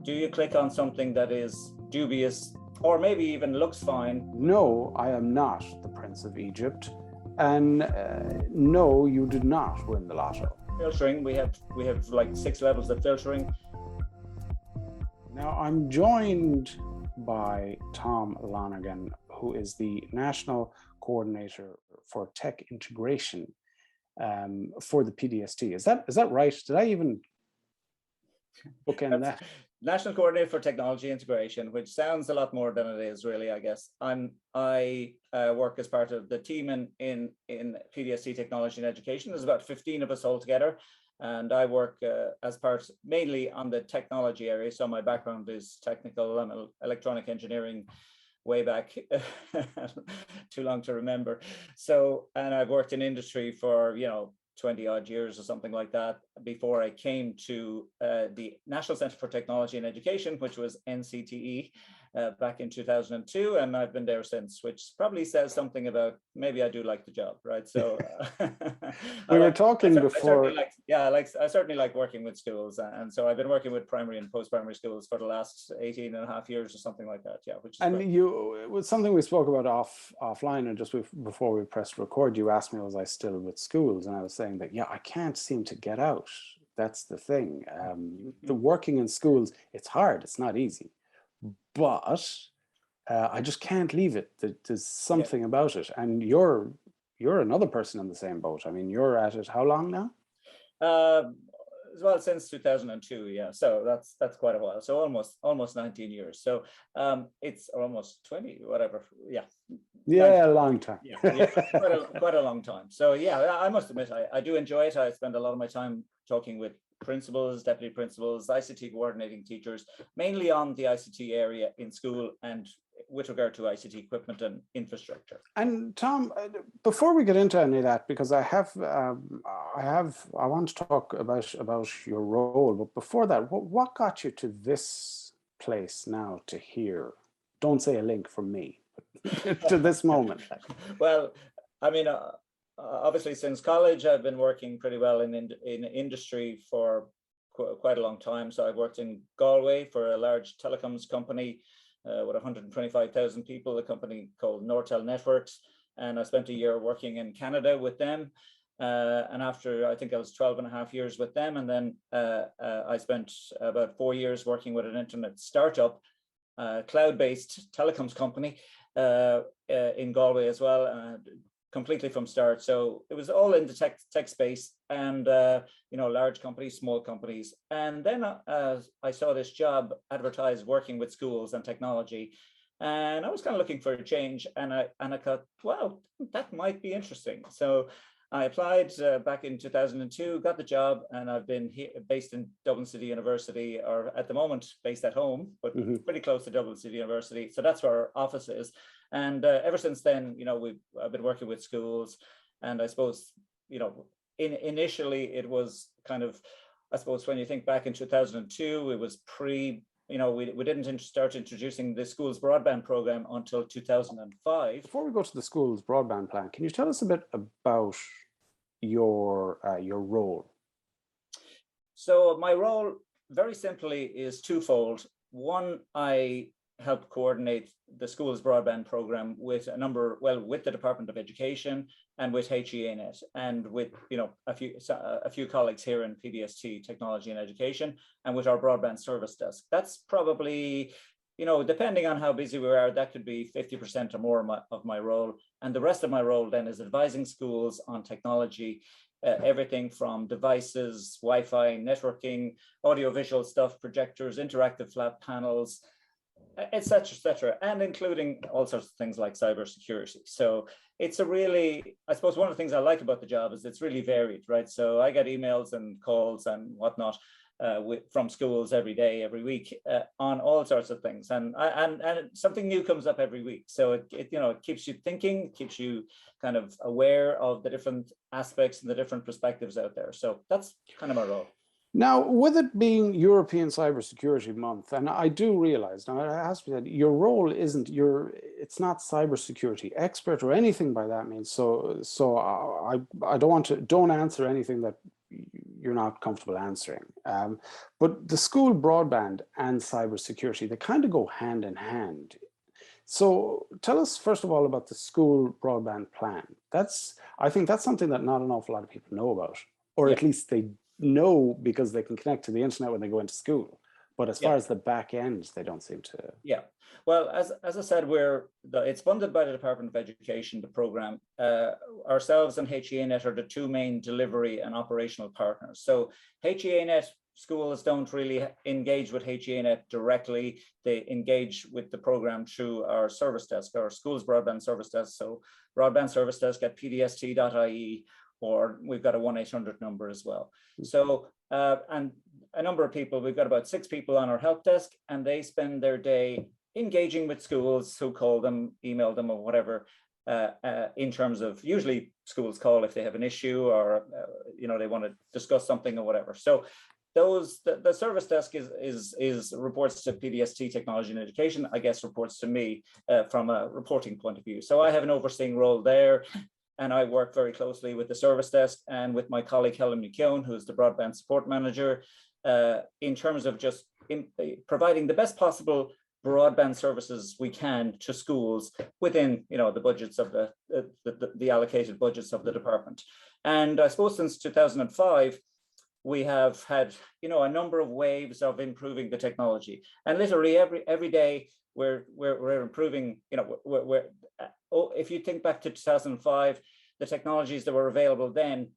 Do you click on something that is dubious or maybe even looks fine? No, I am not the Prince of Egypt. And no, you did not win the lotto. Filtering, we have like 6 levels of filtering. Now I'm joined by Tom Lonergan, who is the National Coordinator for Tech Integration for the PDST. Is that right? Did I even bookend that? National Coordinator for Technology Integration, which sounds a lot more than it is, really, I guess. I work as part of the team in PDST Technology and Education. There's about 15 of us all together, and I work as part mainly on the technology area. So my background is technical, electronic engineering, way back, too long to remember. So, and I've worked in industry for 20 odd years or something like that before I came to the National Centre for Technology and Education, which was NCTE, back in 2002, and I've been there since, which probably says something about maybe I do like the job, right? So we were talking before. I certainly like working with schools, and so I've been working with primary and post-primary schools for the last 18 and a half years or something like that. Yeah, which is and great. It was something we spoke about offline, and just before we pressed record, you asked me, was I still with schools? And I was saying that, yeah, I can't seem to get out. That's the thing. The working in schools, it's hard. It's not easy. But I just can't leave it. There's something about it, and you're another person in the same boat. I mean, you're at it how long now? Well, since 2002, yeah. So that's quite a while. So almost 19 years. So it's almost 20, whatever. Yeah. Yeah, a long time. Yeah, quite a long time. So yeah, I must admit, I do enjoy it. I spend a lot of my time talking with principals, deputy principals, ICT coordinating teachers, mainly on the ICT area in school and with regard to ICT equipment and infrastructure. And Tom, before we get into any of that, because I want to talk about your role, but before that, what got you to this place now, to here? Don't say a link from me, to this moment. Well, I mean, obviously, since college, I've been working pretty well in industry for quite a long time. So I've worked in Galway for a large telecoms company with 125,000 people, a company called Nortel Networks. And I spent a year working in Canada with them. And after, I think I was 12 and a half years with them. And then I spent about 4 years working with an internet startup, cloud-based telecoms company in Galway as well. Completely from start. So it was all in the tech space, and large companies, small companies. And then I saw this job advertised working with schools and technology, and I was kind of looking for a change, and I thought, well, that might be interesting. So I applied back in 2002, got the job, and I've been here, based in Dublin City University, or at the moment based at home, but pretty close to Dublin City University. So that's where our office is. And ever since then, I've been working with schools, and I suppose, initially it was kind of, I suppose, when you think back in 2002, it was we didn't start introducing the school's broadband program until 2005. Before we go to the school's broadband plan, can you tell us a bit about your role? So my role, very simply, is twofold. One, I help coordinate the school's broadband program with with the Department of Education and with HEANet, and with a few colleagues here in PDST Technology and Education, and with our broadband service desk. That's probably, depending on how busy we are, that could be 50% or more of my role. And the rest of my role then is advising schools on technology, everything from devices, Wi-Fi, networking, audiovisual stuff, projectors, interactive flat panels, etc., and including all sorts of things like cybersecurity. So it's I suppose one of the things I like about the job is it's really varied, right? So I get emails and calls and whatnot from schools every day, every week, on all sorts of things, and something new comes up every week. So it keeps you thinking, keeps you kind of aware of the different aspects and the different perspectives out there. So that's kind of my role. Now, with it being European Cybersecurity Month, and I do realize, now it has to be said, your role it's not cybersecurity expert or anything by that means. So I don't answer anything that you're not comfortable answering. But the school broadband and cybersecurity, they kind of go hand in hand. So tell us first of all about the school broadband plan. I think that's something that not an awful lot of people know about, or Yeah. at least they know because they can connect to the internet when they go into school. But as far as the back end, they don't seem to. Yeah. Well, as I said, it's funded by the Department of Education, the program. Ourselves and HEAnet are the two main delivery and operational partners. So HEAnet schools don't really engage with HEAnet directly. They engage with the program through our service desk, our schools broadband service desk. So broadband service desk at pdst.ie, or we've got a 1-800 number as well. So, and a number of people, we've got about 6 people on our help desk, and they spend their day engaging with schools who call them, email them, or whatever, in terms of, usually schools call if they have an issue, or they want to discuss something or whatever. So the service desk is reports to PDST Technology and Education, I guess reports to me from a reporting point of view. So I have an overseeing role there, and I work very closely with the service desk and with my colleague Helen McKeown, who's the broadband support manager, in terms of just providing the best possible broadband services we can to schools within the budgets of the allocated budgets of the department. And I suppose since 2005, we have had a number of waves of improving the technology, and literally every day we're improving. If you think back to 2005, the technologies that were available then,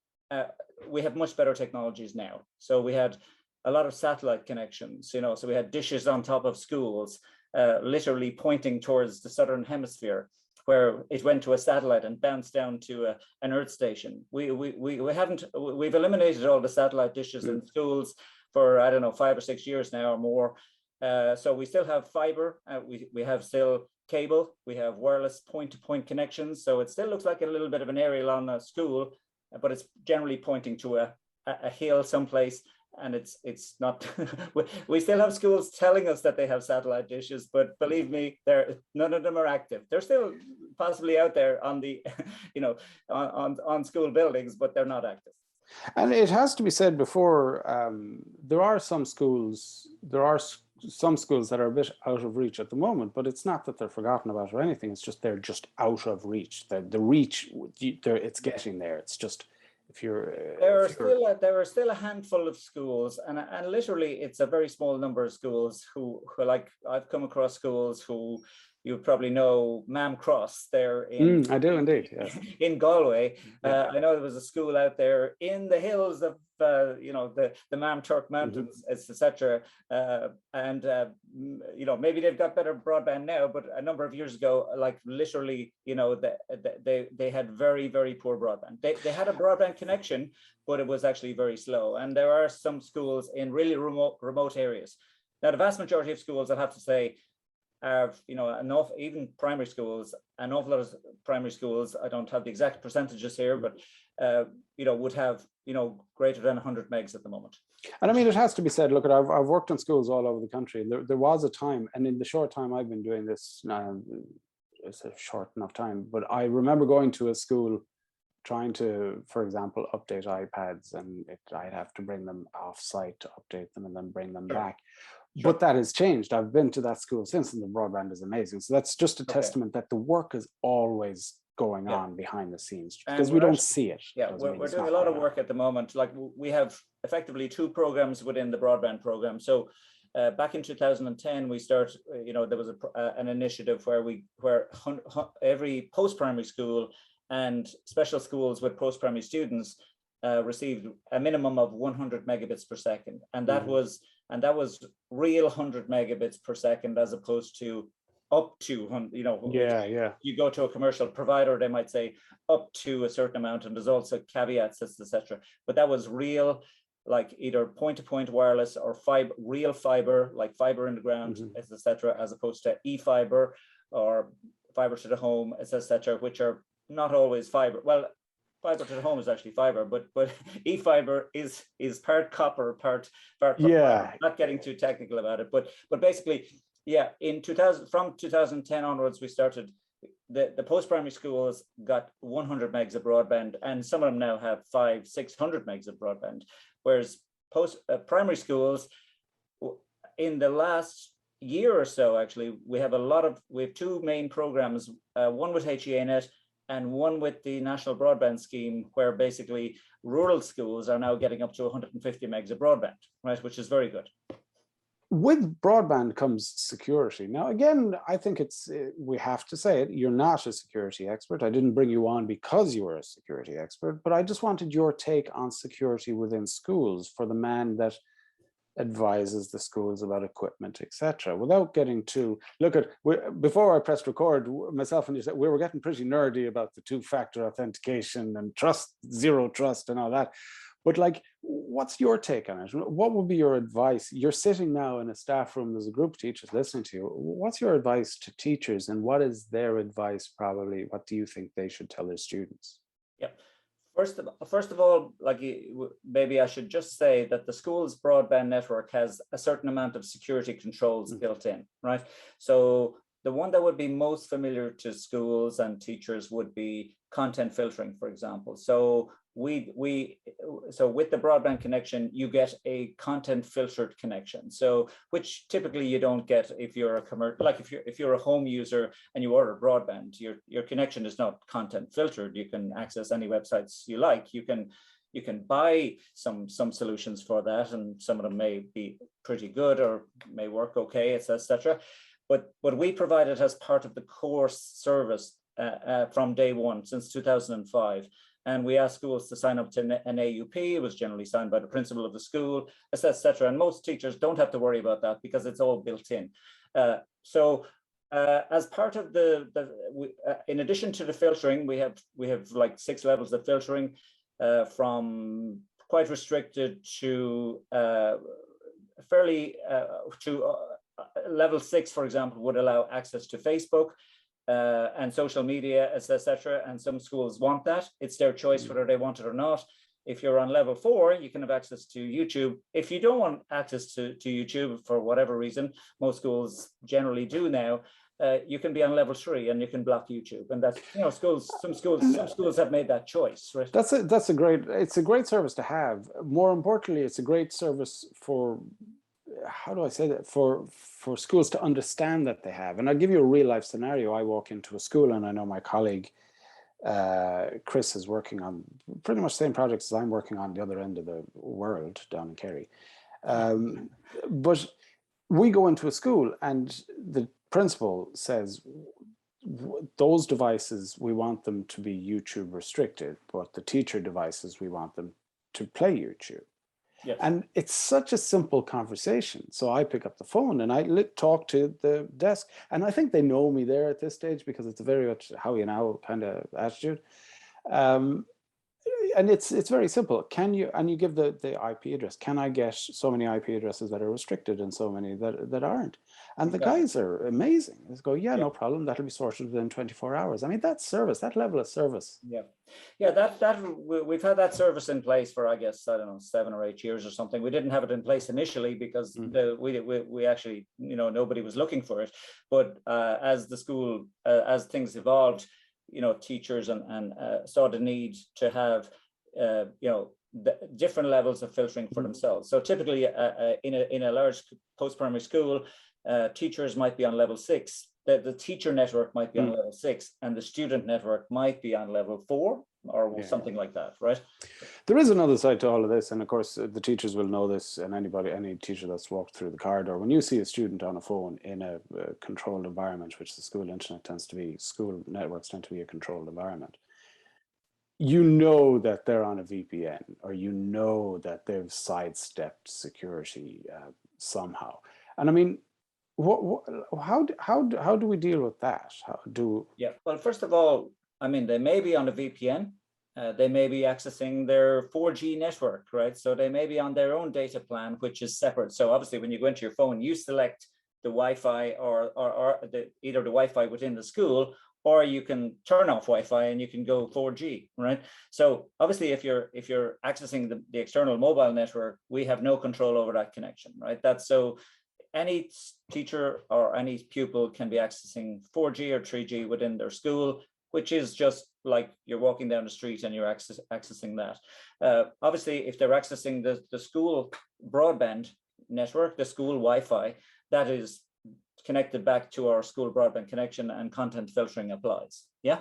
we have much better technologies now. So we had a lot of satellite connections, so we had dishes on top of schools, literally pointing towards the southern hemisphere, where it went to a satellite and bounced down to an earth station. We've eliminated all the satellite dishes in schools for, I don't know, 5 or 6 years now or more. So we still have fiber, we have still cable, we have wireless point-to-point connections. So it still looks like a little bit of an aerial on a school, but it's generally pointing to a hill someplace. And it's not. We still have schools telling us that they have satellite dishes, but believe me, none of them are active. They're still possibly out there on the, on school buildings, but they're not active. And it has to be said before, there are some schools that are a bit out of reach at the moment, but it's not that they're forgotten about or anything. It's just they're just out of reach. The reach, it's getting there. It's just. There are still a handful of schools, and literally it's a very small number of schools who like, I've come across schools who you probably know, Mam Cross. They're in. I do indeed. Yes. In Galway. Yeah. I know there was a school out there in the hills of the Mam Turk Mountains, etc. And maybe they've got better broadband now, but a number of years ago, like literally, they had very, very poor broadband. They had a broadband connection, but it was actually very slow. And there are some schools in really remote areas. Now, the vast majority of schools, I'll have to say, have even primary schools, an awful lot of primary schools, I don't have the exact percentages here, but would have greater than 100 megs at the moment. And I mean, it has to be said, look, I've worked in schools all over the country, and there was a time, and in the short time I've been doing this now, it's a short enough time, but I remember going to a school trying to, for example, update iPads, and I'd have to bring them off site to update them and then bring them back. Sure. But that has changed. I've been to that school since, and the broadband is amazing. So that's just a testament that the work is always going on behind the scenes, because we don't see it. Yeah, we're doing a lot of work at the moment. Like, we have effectively 2 programs within the broadband program. So back in 2010, we started, there was an initiative where every post-primary school and special schools with post-primary students received a minimum of 100 megabits per second. And that was real 100 megabits per second, as opposed to up to, you go to a commercial provider, they might say up to a certain amount, and there's also caveats, etc. But that was real, like either point-to-point wireless or real fiber, like fiber in the ground, etc., as opposed to e-fiber or fiber to the home, etc., which are not always fiber. Well, fiber to the home is actually fiber, but e-fiber is part copper, part fiber. Not getting too technical about it, but basically, from 2010 onwards, we started the post-primary schools got 100 megs of broadband, and some of them now have 500-600 megs of broadband, whereas primary schools in the last year or so, actually, we have two main programs, one with HEAnet and one with the National Broadband Scheme, where basically rural schools are now getting up to 150 megs of broadband, right, which is very good. With broadband comes security. Now, again, I think we have to say it, you're not a security expert. I didn't bring you on because you were a security expert, but I just wanted your take on security within schools for the man that advises the schools about equipment, etc. Without getting too, before I pressed record, myself and you said we were getting pretty nerdy about the two-factor authentication and zero trust and all that. But like, what's your take on it? What would be your advice? You're sitting now in a staff room, there's a group of teachers listening to you. What's your advice to teachers, and what is their advice probably? What do you think they should tell their students? Yeah. First of all, like, maybe I should just say that the school's broadband network has a certain amount of security controls built in, right? So the one that would be most familiar to schools and teachers would be content filtering, for example. So so with the broadband connection, you get a content filtered connection. So which typically you don't get if you're if you're a home user and you order broadband, your connection is not content filtered. You can access any websites you like. You can buy some solutions for that, and some of them may be pretty good or may work okay, etc. But we provide it as part of the core service from day one since 2005. And we asked schools to sign up to an AUP. It was generally signed by the principal of the school, etc. And most teachers don't have to worry about that because it's all built in. As part of in addition to the filtering, we have like 6 levels of filtering, from quite restricted to fairly level 6, for example, would allow access to Facebook and social media, etc. And some schools want that. It's their choice whether they want it or not. If you're on level 4, you can have access to YouTube. If you don't want access to YouTube for whatever reason, most schools generally do now, you can be on level 3 and you can block YouTube. And that's, some schools have made that choice, right? It's a great service to have. More importantly, it's a great service for, how do I say that, for schools to understand that they have. And I'll give you a real life scenario. I walk into a school, and I know my colleague Chris is working on pretty much the same projects as I'm working on the other end of the world down in Kerry. But we go into a school and the principal says, those devices, we want them to be YouTube restricted, but the teacher devices, we want them to play YouTube. Yes. And it's such a simple conversation. So I pick up the phone and I talk to the desk, and I think they know me there at this stage because it's a very much how you now kind of attitude. And it's very simple. Can you, and you give the IP address. Can I get so many IP addresses that are restricted and so many that aren't? And the guys are amazing. They go, yeah, no problem. That'll be sorted within 24 hours. I mean, that's service, that level of service. Yeah, that we've had that service in place for, I guess, I don't know, 7 or 8 years or something. We didn't have it in place initially because we actually, nobody was looking for it. But as the school, as things evolved, teachers and saw the need to have, the different levels of filtering for themselves. So typically in a large post-primary school, teachers might be on level 6. The teacher network might be on level 6, and the student network might be on level 4 or something like that, right? There is another side to all of this, and of course the teachers will know this, and any teacher that's walked through the corridor, when you see a student on a phone in a controlled environment, which the school internet tends to be, school networks tend to be a controlled environment, you know that they're on a VPN, or you know that they've sidestepped security somehow. And I mean, how do we deal with that? Well, first of all, I mean, they may be on a VPN. They may be accessing their 4G network, right? So they may be on their own data plan, which is separate. So obviously, when you go into your phone, you select the Wi-Fi or either the Wi-Fi within the school, or you can turn off Wi-Fi and you can go 4G, right? So obviously, if you're accessing the external mobile network, we have no control over that connection, right? That's so. any teacher or any pupil can be accessing 4G or 3G within their school, which is just like you're walking down the street and you're accessing that. Obviously, if they're accessing the school broadband network, the school Wi-Fi, that is connected back to our school broadband connection, and content filtering applies. Yeah.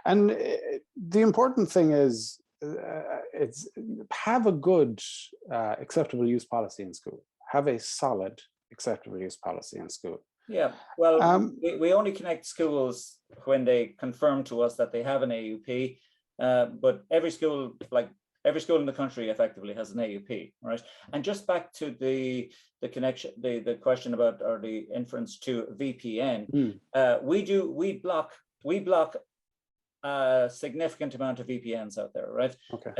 And the important thing is it's have a good acceptable use policy in school. Have a solid acceptable use policy in school. Yeah, well, we only connect schools when they confirm to us that they have an AUP, but every school in the country effectively has an AUP, right? And just back to the connection, the question about, or the inference to VPN, we block a significant amount of VPNs out there, right? Okay.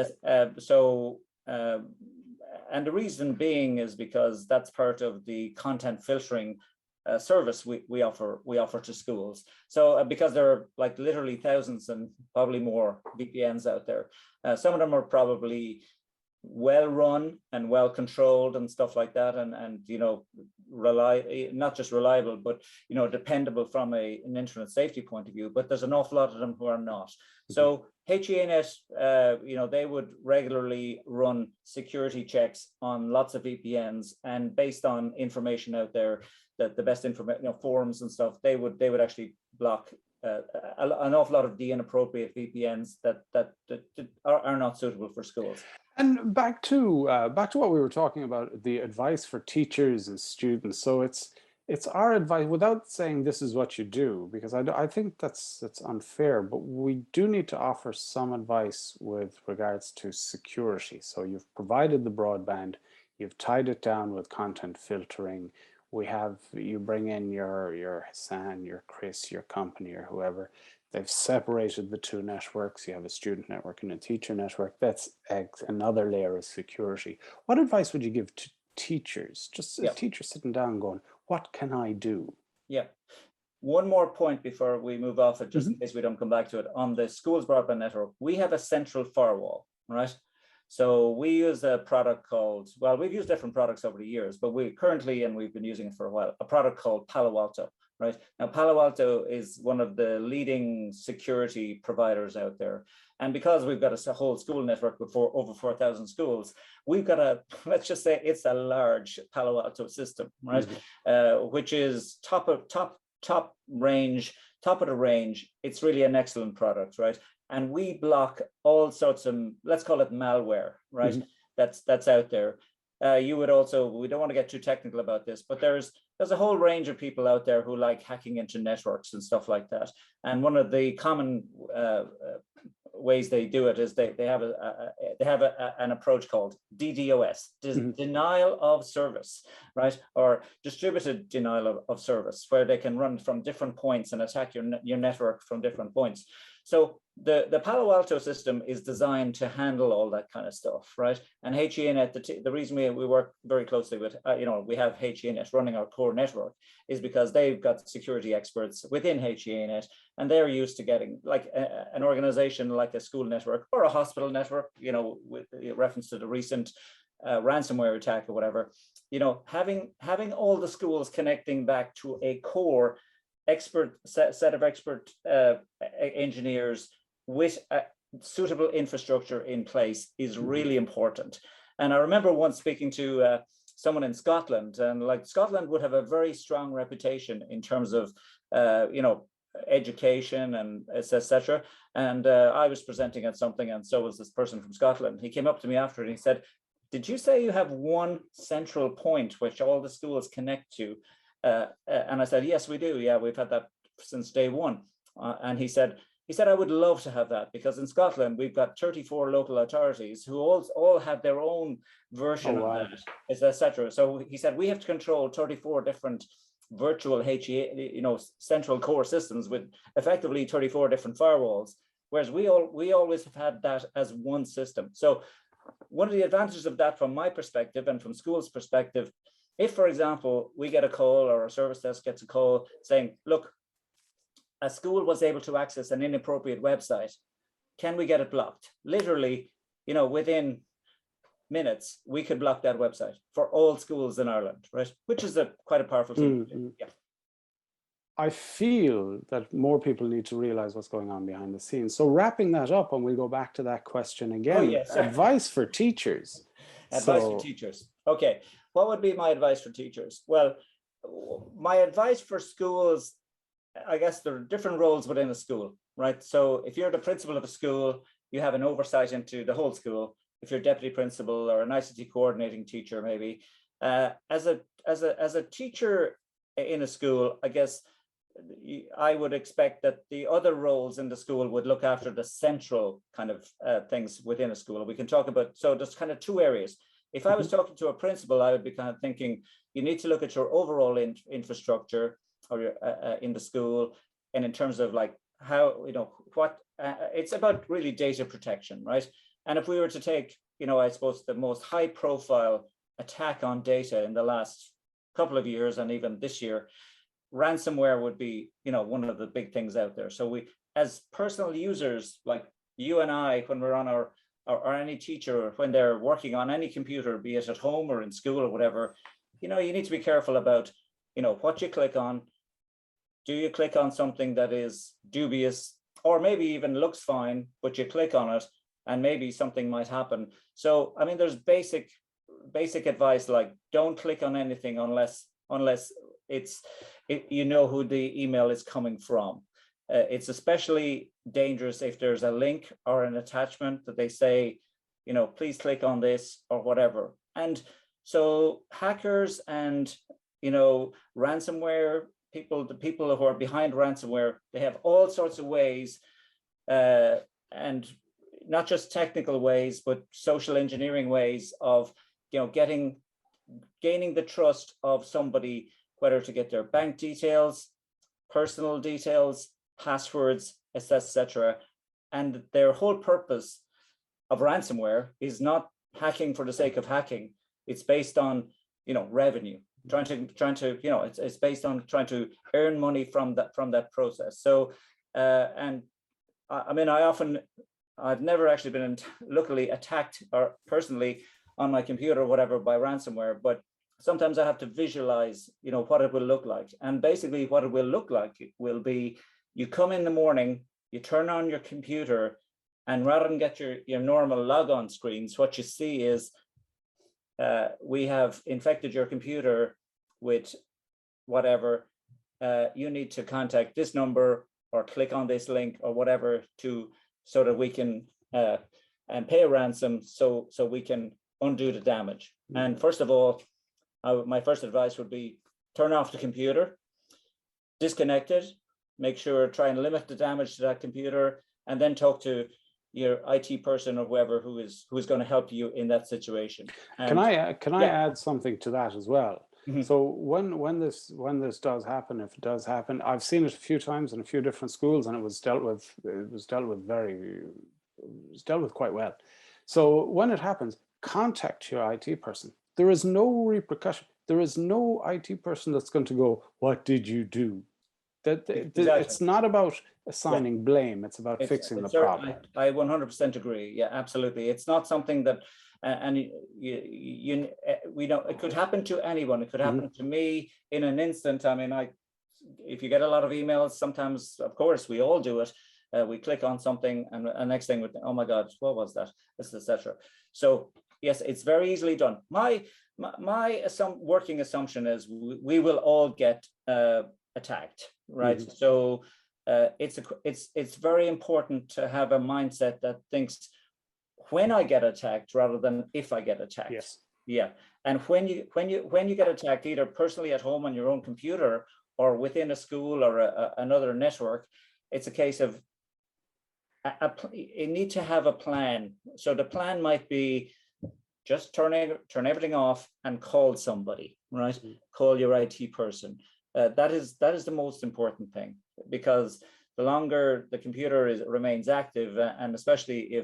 And the reason being is because that's part of the content filtering service we offer to schools. So because there are like literally thousands and probably more VPNs out there, some of them are probably well run and well controlled and stuff like that, and you know, not just reliable, but you know, dependable from an internet safety point of view. But there's an awful lot of them who are not. So HEAnet, you know, they would regularly run security checks on lots of VPNs, and based on information out there, that the best information, you know, forums and stuff, they would actually block an awful lot of the inappropriate VPNs that are not suitable for schools. And back to what we were talking about, the advice for teachers and students. So it's our advice, without saying this is what you do, because I think that's unfair, but we do need to offer some advice with regards to security. So you've provided the broadband, you've tied it down with content filtering. You bring in your Hassan, your Chris, your company, or whoever. They've separated the two networks. You have a student network and a teacher network. That's another layer of security. What advice would you give to teachers? Just a teacher sitting down going, what can I do? Yeah. One more point before we move off it, just in case we don't come back to it. On the school's broadband network, we have a central firewall, right? So we use a product called, well, we've used different products over the years, but we've been using it for a while, a product called Palo Alto. Right now, Palo Alto is one of the leading security providers out there, and because we've got a whole school network with over 4,000 schools, we've got let's just say it's a large Palo Alto system, right? Which is top of the range. It's really an excellent product, right? And we block all sorts of, let's call it malware, right? That's out there. You would also, we don't want to get too technical about this, but there's a whole range of people out there who like hacking into networks and stuff like that. And one of the common ways they do it is they have an approach called DDoS, denial of service, right? Or distributed denial of service, where they can run from different points and attack your network from different points. So the Palo Alto system is designed to handle all that kind of stuff, right? And HEAnet, the reason we work very closely with, we have HEAnet running our core network, is because they've got security experts within HEAnet, and they're used to getting, like an organization like a school network or a hospital network, you know, with reference to the recent ransomware attack or whatever, you know, having all the schools connecting back to a core set of expert engineers with a suitable infrastructure in place is really important. And I remember once speaking to someone in Scotland, and like Scotland would have a very strong reputation in terms of education and etc. And I was presenting at something, and so was this person from Scotland. He came up to me after and he said, "Did you say you have one central point which all the schools connect to?" And I said, "Yes, we do. Yeah, we've had that since day one." And he said, "I would love to have that, because in Scotland we've got 34 local authorities who all have their own version of that, etc." So he said, "We have to control 34 different virtual central core systems with effectively 34 different firewalls, whereas we always have had that as one system." So one of the advantages of that from my perspective and from school's perspective, if, for example, we get a call or a service desk gets a call saying, "Look, a school was able to access an inappropriate website. Can we get it blocked?" Literally, within minutes, we could block that website for all schools in Ireland, right? Which is quite a powerful thing. Yeah. I feel that more people need to realize what's going on behind the scenes. So wrapping that up, and we'll go back to that question again. Oh, yes. Advice for teachers. Advice for teachers. Okay. What would be my advice for teachers? Well, my advice for schools, I guess there are different roles within a school, right? So if you're the principal of a school, you have an oversight into the whole school. If you're deputy principal or an ICT coordinating teacher, maybe. As a teacher in a school, I guess I would expect that the other roles in the school would look after the central kind of things within a school. We can talk about, so there's kind of two areas. If I was talking to a principal, I would be kind of thinking, you need to look at your overall infrastructure or your, in the school, and in terms of like how, what, it's about really data protection, right? And if we were to take, I suppose the most high profile attack on data in the last couple of years, and even this year, ransomware would be, one of the big things out there. So we, as personal users, like you and I, when we're on or any teacher, when they're working on any computer, be it at home or in school or whatever, you need to be careful about, what you click on. Do you click on something that is dubious, or maybe even looks fine, but you click on it and maybe something might happen. So, I mean, there's basic advice, like don't click on anything unless you know who the email is coming from. It's especially dangerous if there's a link or an attachment that they say, please click on this or whatever. And so hackers and, ransomware people, the people who are behind ransomware, they have all sorts of ways, and not just technical ways, but social engineering ways of, gaining the trust of somebody, whether to get their bank details, personal details, passwords, etc. And their whole purpose of ransomware is not hacking for the sake of hacking. It's based on, revenue, trying to, it's based on trying to earn money from that process. So, and I mean, I've never actually been luckily attacked or personally on my computer or whatever by ransomware, but sometimes I have to visualize, what it will look like. And basically what it will look like will be, you come in the morning, you turn on your computer, and rather than get your normal logon screens, what you see is we have infected your computer with whatever. You need to contact this number or click on this link or whatever so that we can and pay a ransom so we can undo the damage. And first of all, my first advice would be turn off the computer, disconnect it, make sure, try and limit the damage to that computer, and then talk to your IT person or whoever who is going to help you in that situation. And, can I add something to that as well? Mm-hmm. So when this does happen, if it does happen, I've seen it a few times in a few different schools, and it was dealt with quite well. So when it happens, contact your IT person. There is no repercussion. There is no IT person that's going to go, what did you do? Exactly. It's not about assigning blame. It's about fixing the problem. I 100% agree. Yeah, absolutely. It's not something that, and we don't, it could happen to anyone. It could happen to me in an instant. I mean, if you get a lot of emails, sometimes, of course, we all do it. We click on something and next thing, oh my God, what was that? Etc. So yes, it's very easily done. My working assumption is we will all get attacked, right? So it's very important to have a mindset that thinks when I get attacked rather than if I get attacked. Yes. Yeah. And when you get attacked, either personally at home on your own computer or within a school or another network, it's a case of you need to have a plan. So the plan might be just turn everything off and call somebody, right? Call your IT person. That is the most important thing, because the longer the computer remains active, and especially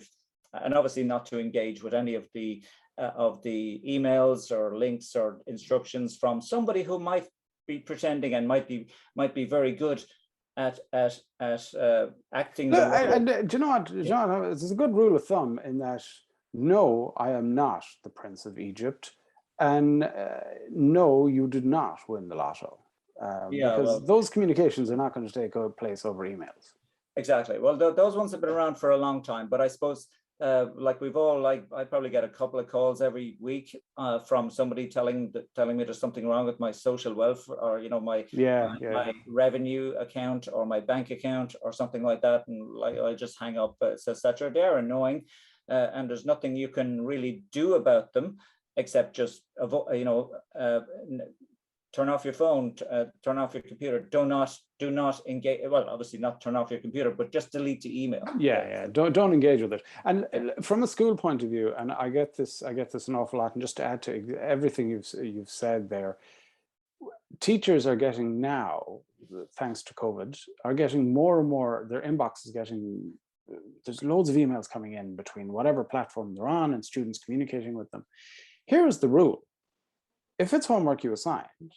and obviously not to engage with any of the emails or links or instructions from somebody who might be pretending and might be very good at acting. And do you know what? There's a good rule of thumb in that no, I am not the Prince of Egypt, and no, you did not win the lotto, Yeah, because well, those communications are not going to take place over emails. exactly. Well, those ones have been around for a long time, but I suppose, like we've all, like I probably get a couple of calls every week from somebody telling me there's something wrong with my social welfare, or my Yeah, yeah. my revenue account or my bank account or something like that, and like I just hang up. It says that they're annoying, and there's nothing you can really do about them except just turn off your phone, turn off your computer. Do not engage. Well, obviously not turn off your computer, but just delete the email. Yeah. Don't engage with it. And from a school point of view, and I get this an awful lot. And just to add to everything you've said there, teachers are getting now, thanks to COVID, are getting more and more. Their inbox is getting. There's loads of emails coming in between whatever platform they're on, and students communicating with them. Here is the rule: if it's homework you assigned,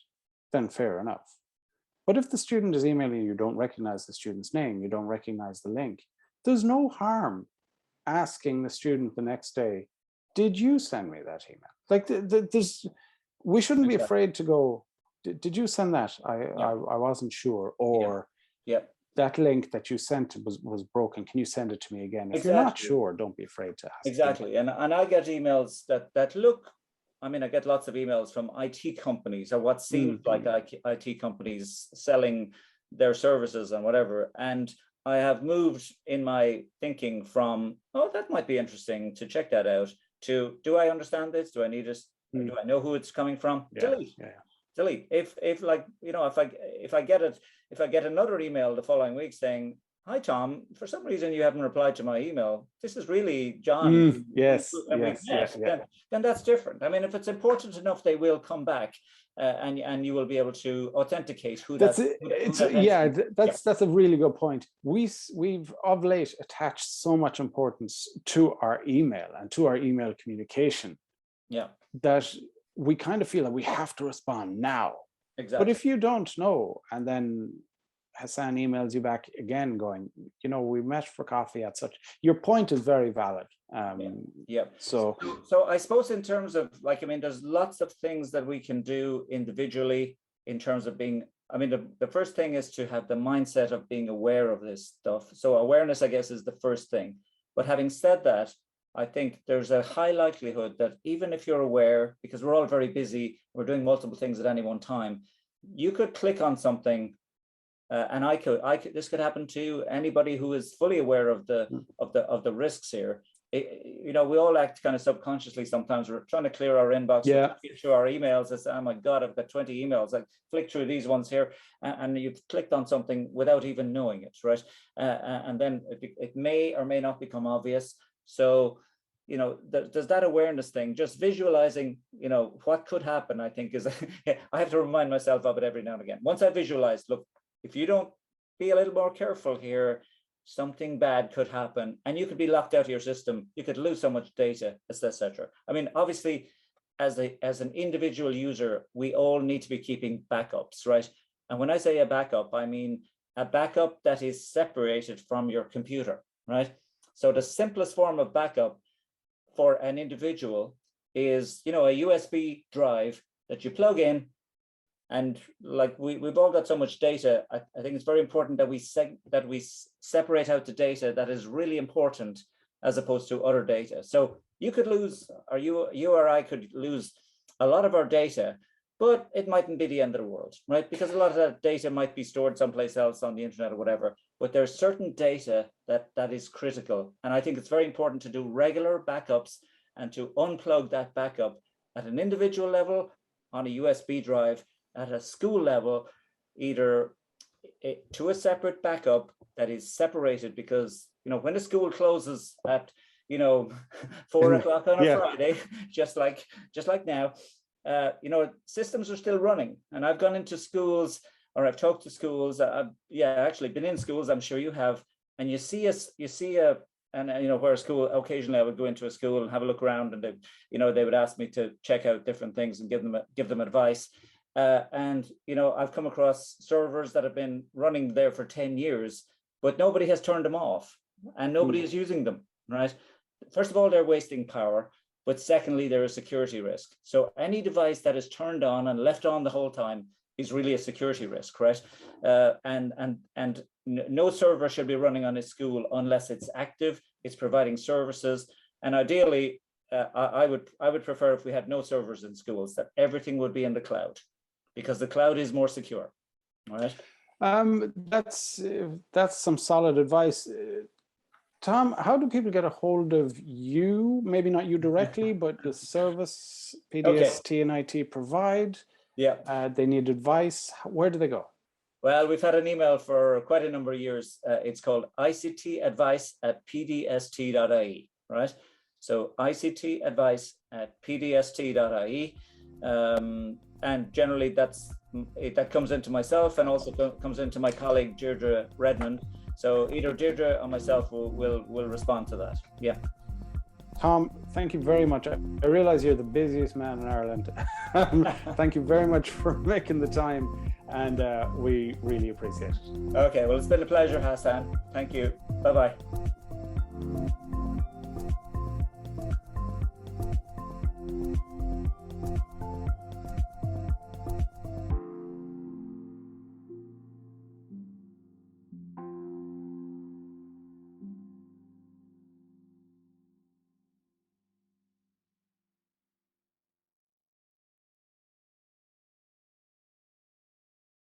then fair enough. But if the student is emailing you, don't recognize the student's name, you don't recognize the link, there's no harm asking the student the next day, did you send me that email? Like we shouldn't be afraid to go, did you send that? I wasn't sure. Or yeah. that link that you sent was broken. Can you send it to me again? If you're not sure, don't be afraid to ask. Exactly. And I get emails that look, I mean, I get lots of emails from IT companies, or what seems like IT companies selling their services and whatever. And I have moved in my thinking from, oh, that might be interesting to check that out, to, do I understand this? Do I need this? Do I know who it's coming from? Delete. Delete. If like, if I get another email the following week saying, hi Tom, for some reason you haven't replied to my email, this is really John. Yes. Then that's different. I mean, if it's important enough, they will come back, and you will be able to authenticate who that's. That's a really good point. We've of late attached so much importance to our email and to our email communication. Yeah. That we kind of feel that we have to respond now. Exactly. But if you don't know, and then Hassan emails you back again going, we met for coffee at such, your point is very valid. So I suppose in terms of, like, I mean, there's lots of things that we can do individually in terms of being, I mean, the first thing is to have the mindset of being aware of this stuff. So awareness, I guess, is the first thing. But having said that, I think there's a high likelihood that even if you're aware, because we're all very busy, we're doing multiple things at any one time, you could click on something, and I could. This could happen to anybody who is fully aware of the risks here. We all act kind of subconsciously sometimes. We're trying to clear our inbox, through our emails. It's, oh my God, I've got 20 emails. I flick through these ones here, and you've clicked on something without even knowing it, right? And then it may or may not become obvious. So, there's that awareness thing, just visualizing, what could happen, I think is, I have to remind myself of it every now and again. Once I visualize, look, if you don't be a little more careful here, something bad could happen, and you could be locked out of your system. You could lose so much data, etc. I mean, obviously, as an individual user, we all need to be keeping backups, right? And when I say a backup, I mean a backup that is separated from your computer, right? So the simplest form of backup for an individual is, a USB drive that you plug in. And like we've all got so much data, I think it's very important that we separate out the data that is really important as opposed to other data. So you could lose, or you or I could lose a lot of our data, but it mightn't be the end of the world, right? Because a lot of that data might be stored someplace else on the internet or whatever. But there's certain data that is critical. And I think it's very important to do regular backups and to unplug that backup at an individual level, on a USB drive, at a school level, either to a separate backup that is separated, because when a school closes at 4 o'clock on a Friday, just like now, systems are still running. And I've gone into schools, or I've talked to schools. I've actually been in schools, I'm sure you have, and you see where a school, occasionally I would go into a school and have a look around, and they would ask me to check out different things and give them advice. And I've come across servers that have been running there for 10 years, but nobody has turned them off, and nobody is using them, right? first of all, they're wasting power, but secondly, they're a security risk. So any device that is turned on and left on the whole time is really a security risk, right? And no server should be running on a school unless it's active, it's providing services, and ideally, I would prefer if we had no servers in schools, that everything would be in the cloud, because the cloud is more secure, all right? That's some solid advice. Tom, how do people get a hold of you? Maybe not you directly, but the service PDST and IT provide. Yeah. They need advice. Where do they go? Well, we've had an email for quite a number of years. It's called ictadvice@pdst.ie, right? So ictadvice@pdst.ie. And generally that comes into myself and also comes into my colleague, Deirdre Redmond. So either Deirdre or myself will respond to that. Yeah. Tom, thank you very much. I realize you're the busiest man in Ireland. Thank you very much for making the time, and we really appreciate it. Okay, well, it's been a pleasure, Hassan. Thank you. Bye-bye.